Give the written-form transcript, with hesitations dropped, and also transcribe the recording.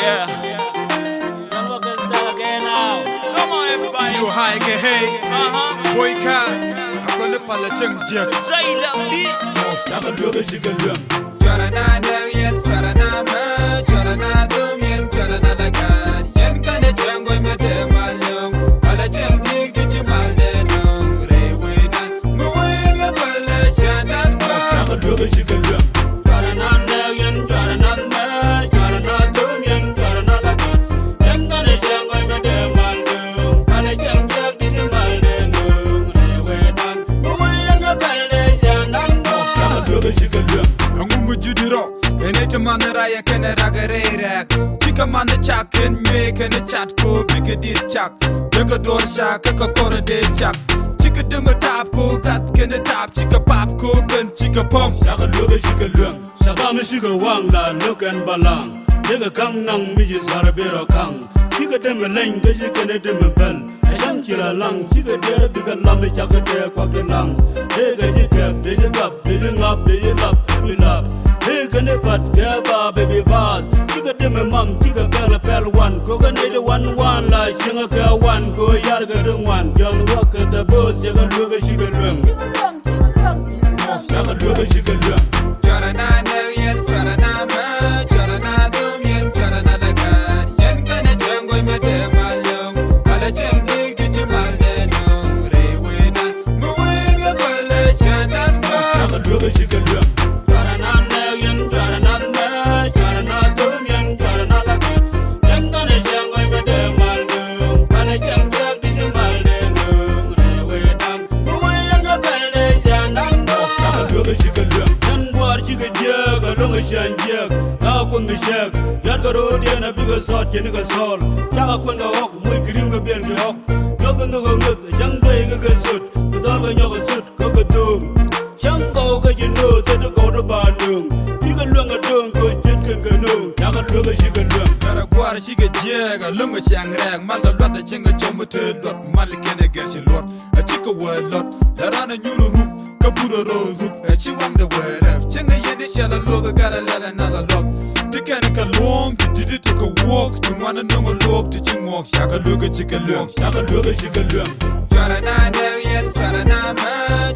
Yeah. I'm looking still again now. Come on, everybody. You high get hey. Boika. I call it pala chieng jiek. Say la beat. Chaka luga chika lum. Chara na yen, chara na ma, chara na dum yen, chara na lagan. Yen kane chango me de malung. Pala chieng jiek di chimal de nung. Rewe dan, muwin ga pala chanan kwa. Chaka luga chika lum. Chara na yen, chara na ma, chara na dum yen, chara na lagan. Yen kane chango me de malung. Pala chieng jiek di chimal de nung. Rewe dan, muwin ga pala chanan kwa. Chaka luga chika lum. Angumu judiro, kene chamana raya kene ragare rak. Chika mana chak ken me kene chat ko bige di chak. Bega dor sha kaka kore de chak. Chika dema tap ko gat kene tap chika pap ko ben chika pom. Chaka luga chika lum. Chaka mi chika wang la lukan balang. Chika kang nang mi ji sarabero kang. Chika dema leng ka chika ne dema pel. Ayang chila lang chika dera bika lami chaka dera kwa ke lang. Dega jika deja gap deja ngap deja lap we love. Dega ne pat gaba baby bars. Chika dema mam chika pela pel one. Koga ne de one la chinga ka one ko yar ga dung one. John Walker the boss chaka luga chika lum. Chaka luga chika lum. Chara na yen, chara na ma, chara na dum yen, chara na lagan. Yen kene chango me de malung. Pala chieng jiek di chimal de nung. Rewe dan, muwin ga pala chanan kwa. Chaka luga chika lum. Chara na yen, chara na ma, chara na dum yen, chara na lagan. Yen kane chango me de malung. Pala chieng jiek di chimal de nung. Rewe dan, muwin ga pala chanan kwa. Chaka luga chika lum. Yan war chika jiek a lunga shan jiek. Ka kun ga shek. Yat ga ro dia na biga sot ken ga sol. Chaka kun ga hok muy grim ga bien ga hok. Yoga no ga ngut jang dai ga sut. Ga ga nyoga sut ko ga dum. Chang go ga jino te do go do ba nung. Biga lunga dung ko jit kan ga nung. Chaka luga chika lum. Kara gwara shiga jiega lunga chiang rang manda lot da chinga chomu te lot mal kene gerchi lot a chika wa lot da rana nyuru rup kapura ro rup a chi wang da wera chinga yeni shala loga gara lala nada lot tikene ka long didi to ka walk to wanna nunga lok to ching walk shaka luga chika lum Chaka luga chika lum. chara na yen chara na ma